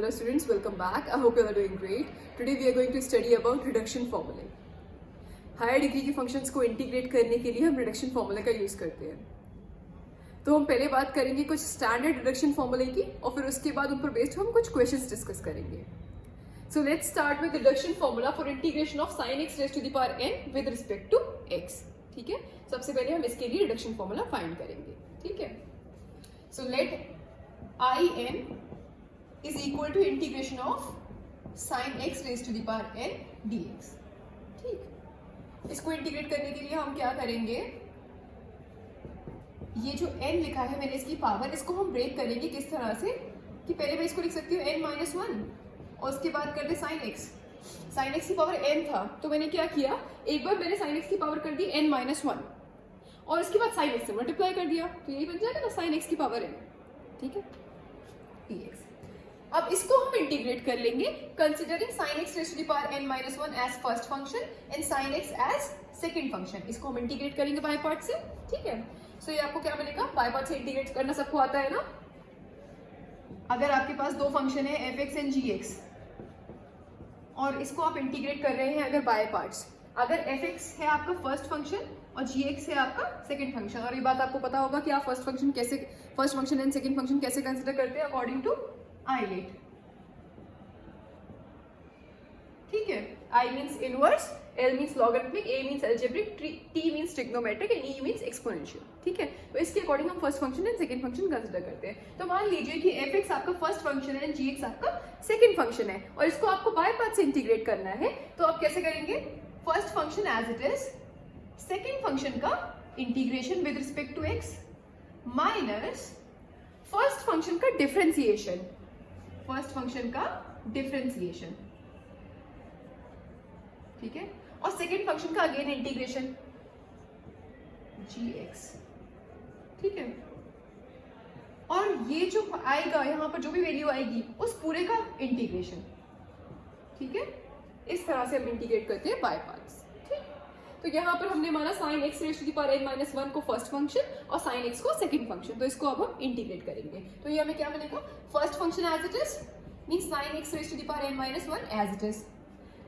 Hello students, welcome back. I hope you are doing great. Today we are going to study about reduction formula. Higher degree के functions को integrate करने के लिए हम reduction formula का use करते हैं. तो हम पहले बात करेंगे कुछ स्टैंडर्ड रिडक्शन फॉर्मूले की और फिर उसके बाद उन पर बेस्ड हम कुछ क्वेश्चंस डिस्कस करेंगे. So let's start with reduction formula for integration of sin x raise to the power n with respect to x. ठीक है, सबसे पहले हम इसके लिए रिडक्शन फॉर्मूला फाइंड करेंगे. ठीक है, so let in is equal to integration of sin x raised to the power n dx. ठीक, इसको इंटीग्रेट करने के लिए हम क्या करेंगे, ये जो n लिखा है मैंने इसकी पावर, इसको हम ब्रेक करेंगे किस तरह से कि पहले मैं इसको लिख सकती हूँ n-1 और उसके बाद कर दे sin x. sin x की पावर n था तो मैंने क्या किया, एक बार मैंने sin x की पावर कर दी n-1 और उसके बाद sin x से मल्टीप्लाई कर दिया तो यही बन जाएगा ना sin x की पावर n. ठीक है, dx. अब इसको हम इंटीग्रेट कर लेंगे considering sin x raise to the power n-1 as first function and sin x as second function. इसको हम इंटीग्रेट करेंगे बाय पार्ट से. ठीक है, सो ये आपको क्या मिलेगा, बाय पार्ट से इंटीग्रेट करना सबको आता है ना. अगर आपके पास दो फंक्शन है f(x) एंड g(x) और इसको आप इंटीग्रेट कर रहे हैं अगर बाय पार्ट्स, अगर f(x) है आपका फर्स्ट फंक्शन और g(x) है आपका सेकंड फंक्शन, और ये बात आपको पता होगा कि आप first function and second function कैसे कंसीडर करते हैं अकॉर्डिंग टू आइलेट. ठीक है, I means inverse, L means logarithmic, A means algebraic, T means trigonometric and E means exponential. ठीक है, तो इसके अकॉर्डिंग हम first function and second function consider करते हैं. तो मान लीजिए कि f(x) आपका फर्स्ट फंक्शन है एंड g(x) आपका सेकंड फंक्शन है और इसको आपको बाय पार्ट से इंटीग्रेट करना है. तो आप कैसे करेंगे, first function as it is, second function का integration with respect to x minus first function का डिफरेंशिएशन, फर्स्ट फंक्शन का डिफरेंशिएशन. ठीक है, और सेकेंड फंक्शन का अगेन इंटीग्रेशन gx. ठीक है, और ये जो आएगा यहाँ पर जो भी वैल्यू आएगी उस पूरे का इंटीग्रेशन. ठीक है, इस तरह से हम इंटीग्रेट करते हैं बाय पार्ट्स. ठीक, तो यहाँ पर हमने माना sin x raise to the power n-1 को फर्स्ट फंक्शन और sin x को सेकंड फंक्शन, तो इसको अब हम इंटीग्रेट करेंगे. तो ये हमें क्या मिलेगा, first function as it is means sin x raise to the power n-1 as it is.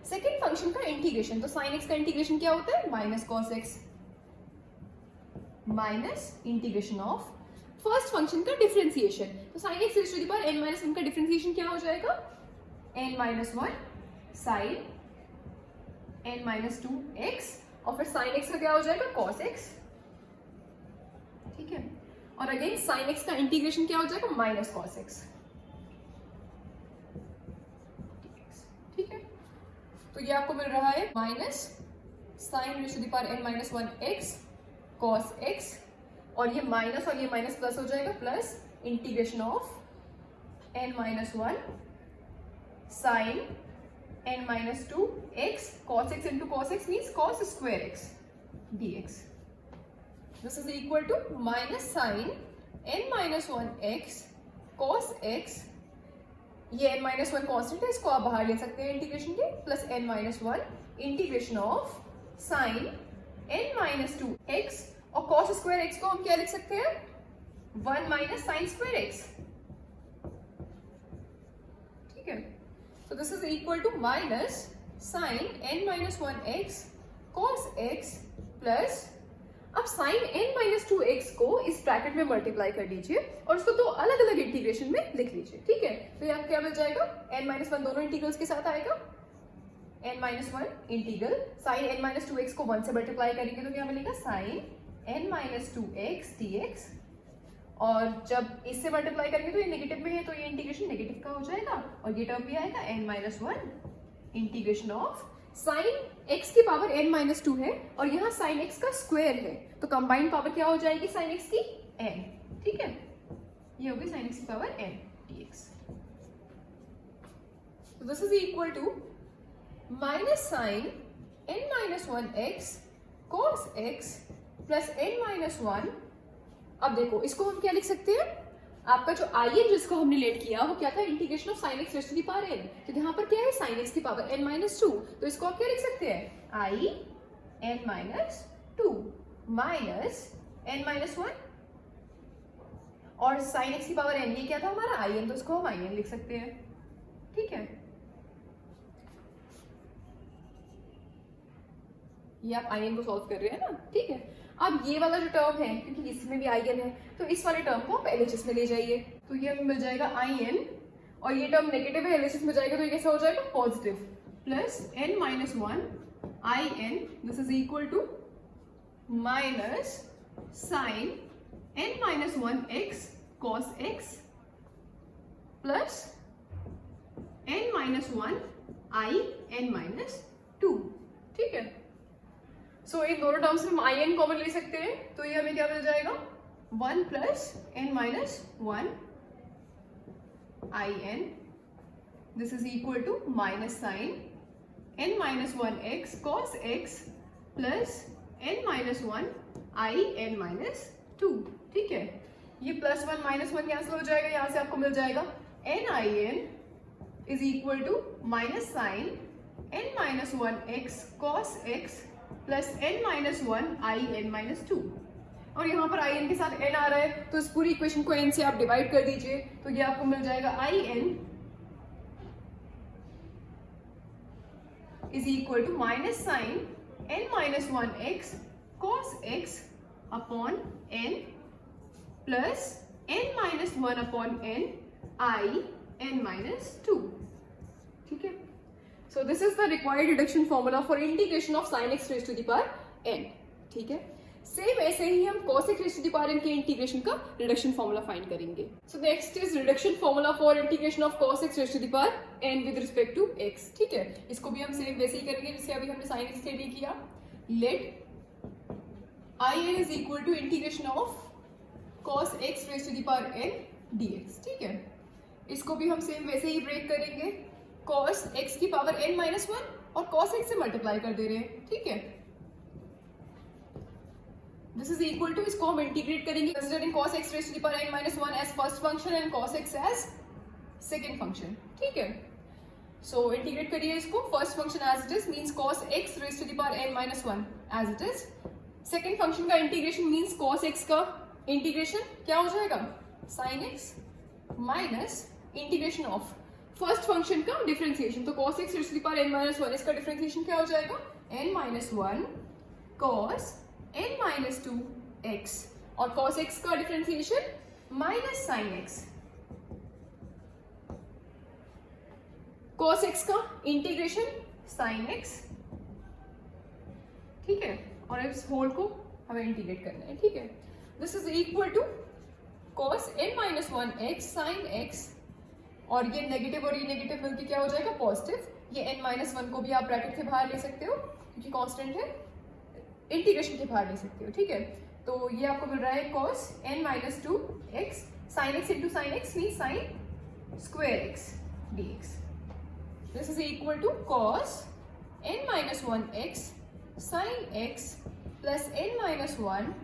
Second function का इंटीग्रेशन, तो sin x का इंटीग्रेशन क्या होता है, minus cos x minus integration of first function का डिफरेंशिएशन. तो sin x raise to the power n-1 का differentiation क्या हो जाएगा, n-1 sin n-2x और फिर sin x का क्या हो जाएगा, cos x. ठीक है, और अगेन sin x का इंटीग्रेशन क्या हो जाएगा, माइनस cos x. ठीक है, तो ये आपको मिल रहा है minus sine raise to the power n-1 x cos x और ये माइनस प्लस हो जाएगा, plus integration of n-1 sine n-2 x cos x into cos x means cos square x dx. This is equal to minus sin n-1 x cos x. ये n-1 constant है, इसको आप बाहर ले सकते हैं इंटीग्रेशन के, plus n-1 integration of sine n-2 x और cos स्क्वायर x को हम क्या लिख सकते हैं, 1 माइनस साइन स्क्वायर x. ठीक है, so this is equal to minus sine n-1 x cos x plus, अब sin n-2x को इस ब्रैकेट में मल्टीप्लाई कर लीजिए और उसको दो अलग अलग इंटीग्रेशन में लिख लीजिए. ठीक है, तो यहाँ क्या मिल जाएगा, n-1 दोनों इंटीग्रल्स के साथ आएगा, n-1 इंटीग्रल sin n-2x को 1 से मल्टीप्लाई करेंगे तो क्या मिलेगा, sin n-2x dx. और जब इससे मल्टीप्लाई करेंगे तो ये नेगेटिव में है तो ये इंटीग्रेशन नेगेटिव का हो जाएगा और ये टर्म भी आएगा n-1 integration of sin x की पावर n-2 है और यहाँ sin x का स्क्वायर है तो कंबाइंड पावर क्या हो जाएगी sin x की n. ठीक है, ये होगी sin x की power n dx. So this is equal to minus sin n-1 x cos x plus n-1. अब देखो इसको हम क्या लिख सकते हैं, आपका जो in जिसको हमने लेट किया वो क्या था, integration of sin x raise to the power n. तो यहाँ पर क्या है, sin x की पावर n-2, तो इसको आप क्या लिख सकते हैं, i n-2 माइनस n-1 और sin x की पावर n, ये क्या था हमारा in, तो इसको हम in लिख सकते हैं. ठीक है, ये आप आई एन को सॉल्व कर रहे हैं ना, ठीक है। अब ये वाला जो टर्म है, क्योंकि इसमें भी आई एन है, तो इस वाले टर्म को आप एलएचएस में ले जाइए, तो ये हमें मिल जाएगा आई एन, और ये टर्म नेगेटिव है, एलएचएस में जाएगा तो ये कैसा हो जाएगा, positive, plus n minus one i n, this is equal to minus sine n minus one x cos x plus n minus one i n minus two, ठीक है। सो इन दोनों टर्म्स में हम आई एन कॉमन ले सकते हैं, तो ये हमें क्या मिल जाएगा, one plus n minus one i n, this is equal to minus sine n minus one x cos x plus n minus one i n minus two, ठीक है। ये plus one minus one cancel हो जाएगा, यहां से आपको मिल जाएगा n i n is equal to minus sine n minus one x cos x plus n minus one i n minus two, और यहाँ पर आई एन के साथ एन आ रहा है, तो इस पूरी इक्वेशन को एन से आप डिवाइड कर दीजिए, तो ये आपको मिल जाएगा i n is equal to minus sine n minus one x cos x upon n plus n minus one upon n i n minus two, ठीक है। So this is the required reduction formula for integration of sin x raised to the power n, ठीक है। Same ऐसे ही हम cos x raised to the power n के integration का reduction formula find करेंगे। So next is reduction formula for integration of cos x raised to the power n with respect to x, ठीक है। इसको भी हम सेम वैसे ही करेंगे जैसे अभी हमने sin x के लिए किया। Let I n is equal to integration of cos x raised to the power n dx, ठीक है। इसको भी हम सेम वैसे ही ब्रेक करेंगे, cos x की पावर n माइनस वन और cos x से मल्टीप्लाई कर दे रहे हैं, ठीक है। दिस इज इक्वल टू, इसको हम इंटीग्रेट करेंगे considering cos x raise to the power n minus one as first function and cos x as second function, ठीक है। सो इंटीग्रेट करिए इसको, first function as it is means cos x raise to the power n minus one as it is, second function का integration means cos x का integration क्या हो जाएगा, sin x minus integration of first function का differentiation, तो cos x raise to the power n minus one, इसका differentiation क्या हो जाएगा, n minus one cos n minus two x, और cos x का differentiation minus sin x, cos x का integration sin x, ठीक है, और इस होल को हमें इंटीग्रेट करना है, ठीक है। This is equal to cos n minus one x sin x, और ये नेगेटिव और ये नेगेटिव मिलकर क्या हो जाएगा, पॉजिटिव। ये n माइनस वन को भी आप ब्रैकेट के बाहर ले सकते हो क्योंकि कांस्टेंट है, इंटीग्रेशन के बाहर ले सकते हो, ठीक है। तो ये आपको मिल रहा है cos n minus two x sine x into sine x mean sine square x dx, this is equal to cos n minus one x sine x plus n minus one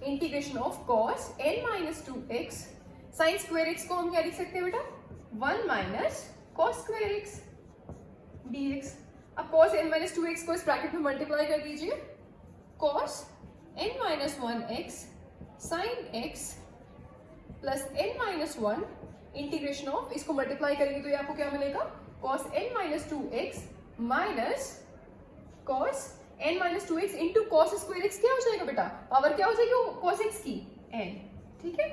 integration of cos n minus two x sine square x को हम क्या लिख सकते हैं बेटा, one minus cos square x dx। अब cos n minus two x को इस ब्रैकेट में मल्टीप्लाई कर दीजिए, cos n minus one x sine x plus n minus one integration of, इसको मल्टीप्लाई करेंगे तो ये आपको क्या मिलेगा, cos n minus two x minus cos n minus two x into cos square x, क्या हो जाएगा बेटा, पावर क्या हो जाएगी cos x की n, ठीक है,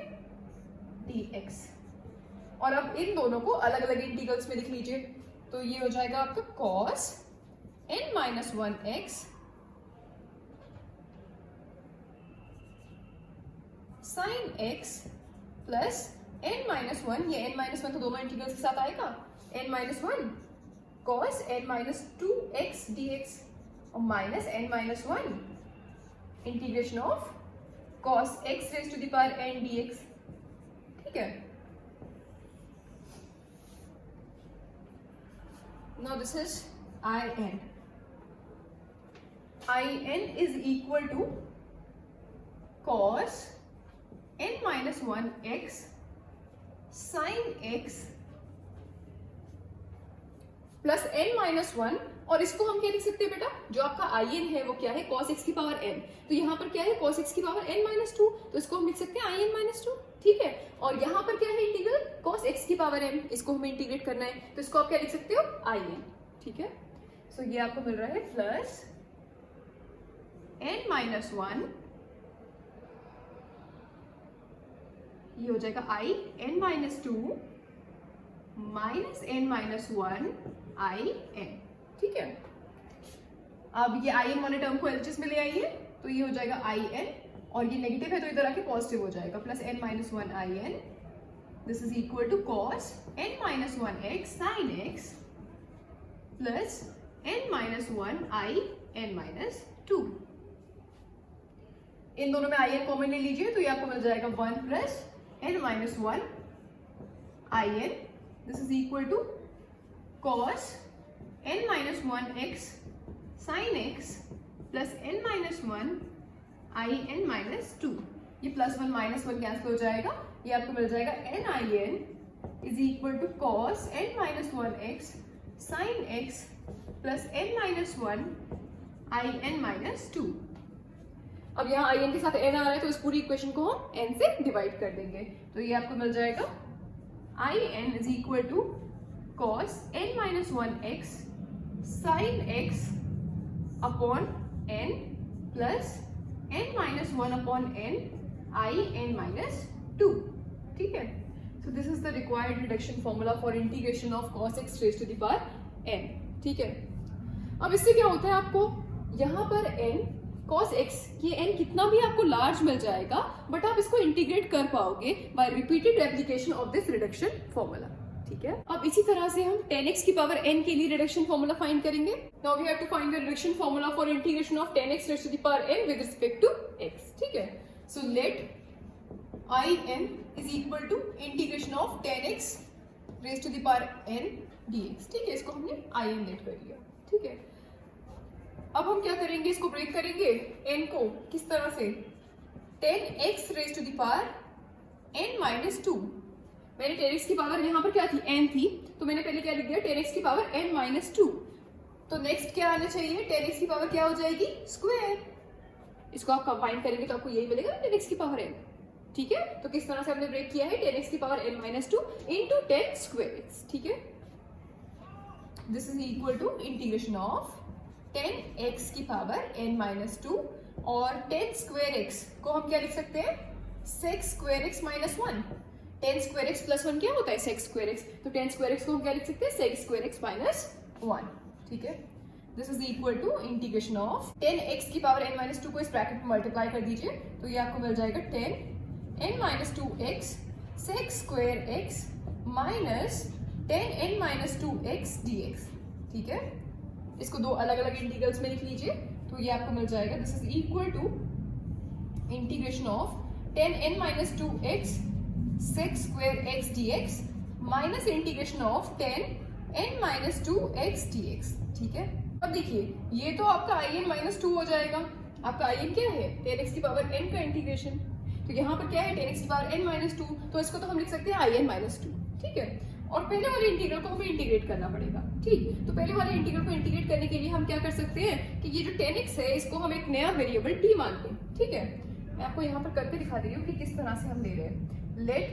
dx। और अब इन दोनों को अलग अलग इंटीग्रल्स में लिख लीजिए, तो ये हो जाएगा आपका cos n minus one x sine x plus n minus one, ये n माइनस वन तो दोनों इंटीग्रल्स के साथ आएगा, n minus one cos n minus two x dx और minus n minus one integration of cos x raise to the power n dx, ठीक है। Now this is in. In is equal to cos n minus 1 x sin x plus n minus one, और इसको हम क्या लिख सकते हैं बेटा, जो आपका आई एन है वो क्या है, cos x की पावर n, तो यहाँ पर क्या है cos x की पावर n माइनस टू, तो इसको हम लिख सकते हैं आई एन माइनस टू, ठीक है। और यहाँ पर क्या है इंटीग्रल cos x की पावर n, इसको हमें इंटीग्रेट करना है, तो इसको आप क्या लिख सकते हो in, ठीक है। सो ये आपको मिल रहा है प्लस n माइनस 1, ये हो जाएगा i n minus 2 minus n minus 1 i n, ठीक है। अब ये i n वाले टर्म को एलएचएस में ले आइए, तो ये हो जाएगा i n, और ये नेगेटिव है तो इधर आके पॉजिटिव हो जाएगा, plus n minus 1 i n, this is equal to cos n minus 1 x sin x plus n minus 1 i n minus 2। इन दोनों में i n कॉमन ले लीजिए, तो ये आपको मिल जाएगा 1 plus n minus 1 i n, this is equal to cos n minus 1 x sin x plus n minus 1 i n minus 2। ये प्लस 1 माइनस 1 कैंसिल हो जाएगा, ये आपको मिल जाएगा n i n is equal to cos n minus 1 x sin x plus n minus 1 i n minus 2। अब यहाँ i n के साथ n आ रहा है तो इस पूरी इक्वेशन को हम n से डिवाइड कर देंगे, तो ये आपको मिल जाएगा i n is equal to cos n minus 1 x sin x upon n plus n minus 1 upon n i n minus 2, ठीक है। So this is the required reduction formula for integration of cos x raise to the power n, ठीक है। अब इससे क्या होता है, आपको यहाँ पर n cos x, ये n कितना भी आपको लार्ज मिल जाएगा, बट आप इसको इंटीग्रेट कर पाओगे by repeated application of this reduction formula, ठीक है। अब इसी तरह से हम 10x की पावर n के लिए रिडक्शन फॉर्मूला फाइंड करेंगे। Now we have to find the reduction formula for integration of 10x raise to the power n with respect to x, ठीक है। So let in is equal to integration of 10x raise to the power n dx, ठीक है। इसको हमने in late कर लिया, ठीक है। अब हम क्या करेंगे, इसको ब्रेक करेंगे n को, किस तरह से, 10x raise to the power n minus 2। मैंने 10x की पावर यहाँ पर क्या थी, n थी, तो मैंने पहले क्या लिख दिया, 10x की पावर n माइनस 2। तो नेक्स्ट क्या आना चाहिए, 10x की पावर क्या हो जाएगी, स्क्वायर। इसको आप कंबाइन करेंगे तो आपको यही मिलेगा 10x की पावर n, ठीक है। तो किस तरह से हमने ब्रेक किया है, 10x की power n minus 2 into 10 square x, ठीक है। This is equal to integration of 10x की पावर n माइनस 2 और 10 स्क्वायर x को हम क्या लिख सकते हैं, sec square x minus 1। 10 square x plus 1 क्या होता है, sec स्क्वायर x, तो 10 स्क्वायर x को हम क्या लिख सकते हैं, sec स्क्वायर x माइनस 1, ठीक है। This is equal to integration of 10x की पावर n माइनस 2 को इस ब्रैकेट में मल्टीप्लाई कर दीजिए, तो ये आपको मिल जाएगा 10 n minus 2x sec square x minus 10 n minus 2x dx, ठीक है। इसको दो अलग अलग इंटीग्रल्स में लिख लीजिए, तो ये आपको मिल जाएगा, this is equal to integration of 10 n minus 2x sec square x dx minus integration of 10 n minus 2x dx, ठीक है। अब देखिए ये तो आपका in माइनस 2 हो जाएगा, आपका in क्या है, 10x की पावर n का इंटीग्रेशन, तो यहाँ पर क्या है 10x की पावर n माइनस 2, तो इसको तो हम लिख सकते हैं in माइनस 2, ठीक है। और पहले वाले इंटीग्रल को हमें इंटीग्रेट करना पड़ेगा, ठीक। तो पहले वाले इंटीग्रल को इंटीग्रेट करने के लिए हम क्या कर सकते हैं कि ये जो 10x है इसको हम एक नया वेरिएबल t मानते हैं, ठीक है। मैं आपको यहाँ पर करके दिखा दे रही हूँ कि किस तरह से हम ले रहे हैं। Late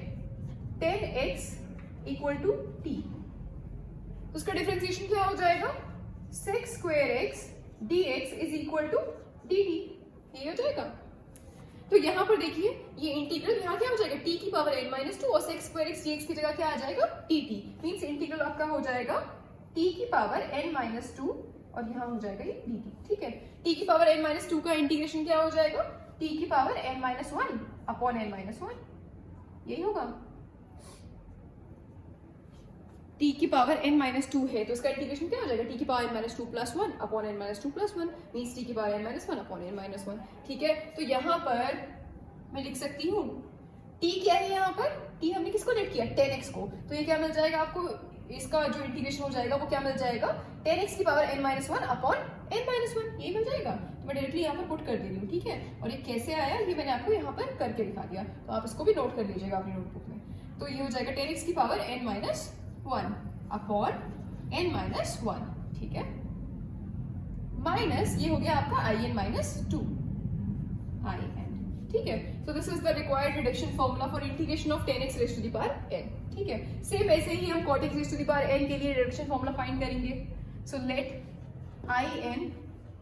10x equal to t, तो उसका डिफरेंशिएशन क्या हो जाएगा, sec square x dx is equal to dt, ये हो जाएगा। तो यहाँ पर देखिए ये इंटीग्रल यहाँ क्या हो जाएगा, t की पावर n माइनस 2 और sec स्क्वायर x dx की जगह क्या आ जाएगा, dt, मीन्स इंटीग्रल आपका हो जाएगा t की पावर n माइनस 2 और यहाँ हो जाएगा ये dt, ठीक है। t की पावर n माइनस 2 का इंटीग्रेशन क्या हो जाएगा, t की power n minus 1 upon n minus 1, यही होगा। t की पावर n माइनस 2 है तो इसका इंटीग्रेशन क्या हो जाएगा, t की power n minus 2 plus 1 upon n minus 2 plus 1, means t की power n minus 1 upon n minus 1, ठीक है। तो यहाँ पर मैं लिख सकती हूँ t क्या है, यहाँ पर t हमने किसको लेट किया, 10x को, तो ये क्या मिल जाएगा आपको, इसका जो इंटीग्रेशन हो जाएगा वो क्या मिल जाएगा, 10x की power n minus 1 upon n minus 1, ये मिल जाएगा। तो मैं डायरेक्टली यहाँ पर पुट कर दे रही हूँ, ठीक है। और ये कैसे आया ये मैंने आपको यहाँ पर करके दिखा दिया, तो आप इसको भी नोट कर लीजिएगा अपनी नोटबुक में। तो ये हो जाएगा 10x की power n minus 1 upon n minus 1, ठीक है, माइनस ये हो गया आपका in माइनस 2 in, ठीक है. So this is the required reduction formula for integration of 10x raised to the power n. ठीक है. सेम ऐसे ही हम cot x raised to the power n के लिए reduction formula फाइंड करेंगे. So let I n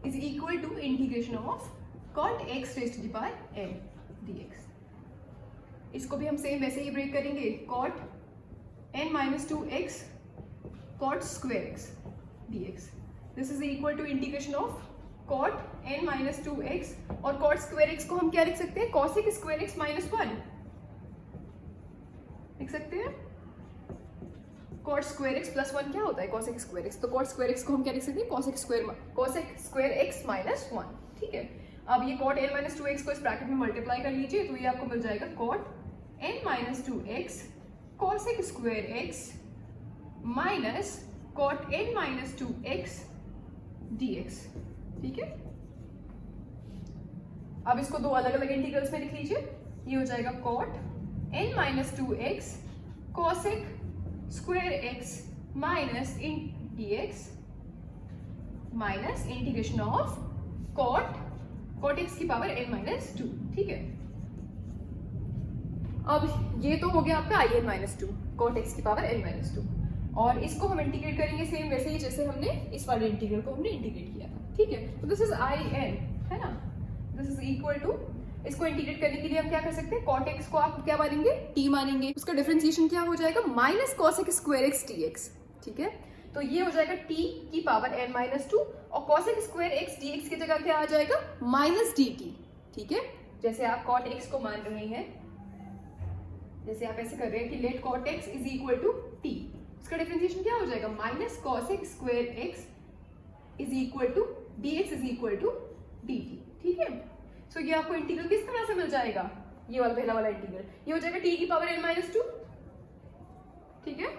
is equal to integration of cot x raised to the power n dx. इसको भी हम सेम वैसे ही ब्रेक करेंगे. cot n minus 2x cot square x dx. This is equal to integration of cot n minus 2x और cot square x को हम क्या लिख सकते हैं? cosec square x minus 1 लिख सकते हैं. cot square x plus 1 क्या होता है? cosec square x. तो cot square x को हम क्या लिख सकते हैं? cosec square x minus 1. ठीक है. अब ये cot n minus 2x को इस ब्रैकेट में मल्टीप्लाई कर लीजिए तो ये आपको मिल जाएगा cot n minus 2x cosec square x minus cot n minus 2x dx. ठीक है. अब इसको दो अलग अलग इंटीग्रल्स में लिख लीजिए. ये हो जाएगा cot n minus 2x cosec square x minus in dx minus integration of cot x की पावर n minus 2. ठीक है. अब ये तो हो गया आपका i n minus 2 cot x की पावर n minus 2 और इसको हम इंटीग्रेट करेंगे सेम वैसे ही जैसे हमने इस वाले इंटीग्रल को हमने इंटीग्रेट किया था. ठीक है. तो दिस इज i n है ना. दिस इज इक्वल टू इसको इंटीग्रेट करने के लिए हम क्या कर सकते हैं? cot x को आप क्या मानेंगे? t मानेंगे. उसका डिफरेंशिएशन क्या हो जाएगा? Minus cosec square x dx. ठीक है. तो ये हो जाएगा t की पावर n minus 2 और cosec square x dx की जगह क्या आ जाएगा? Minus dt. ठीक है. जैसे आप cot x को मान रहे हैं, जैसे आप ऐसे कर रहे हैं कि let cot x is equal to t. इसका डिफरेंशिएशन क्या हो जाएगा? Minus cosec square x is equal to dx is equal to dt. ठीक है. सो ये आपको इंटीग्रल किस तरह से मिल जाएगा? ये वाला पहला वाला इंटीग्रल ये हो जाएगा t की पावर n minus 2. ठीक है.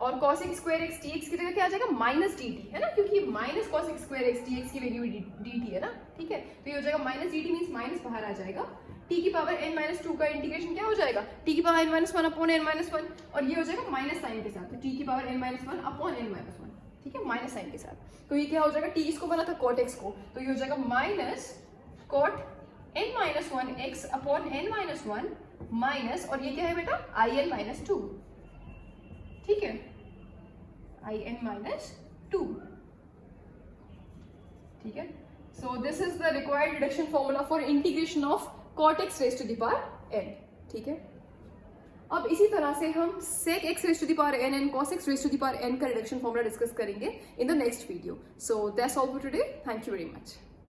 और cosec square x dx की जगह क्या आ जाएगा? माइनस dt है ना, क्योंकि minus cosec square x dx की वैल्यू dt है ना. ठीक है. तो ये हो जाएगा माइनस dt मींस माइनस बाहर आ जाएगा. t की पावर n minus 2 का इंटीग्रेशन क्या हो जाएगा? t की power n minus 1 upon n minus 1 और ये हो जाएगा माइनस साइन के साथ. तो t की power n minus 1 upon n minus 1. ठीक है. माइनस साइन के साथ. तो ये क्या हो जाएगा? t इसको बना था cot x को, तो ये हो जाएगा minus cot n minus 1 x upon n minus 1 minus और ये क्या है बेटा? i n minus 2. ठीक है. i n minus 2. ठीक है. So this is the required reduction formula for integration of cot x raised to the power n. ठीक है. अब इसी तरह से हम sec x raised to the power n and cos x raised to the power n का reduction formula discuss करेंगे in the next video. So that's all for today. Thank you very much.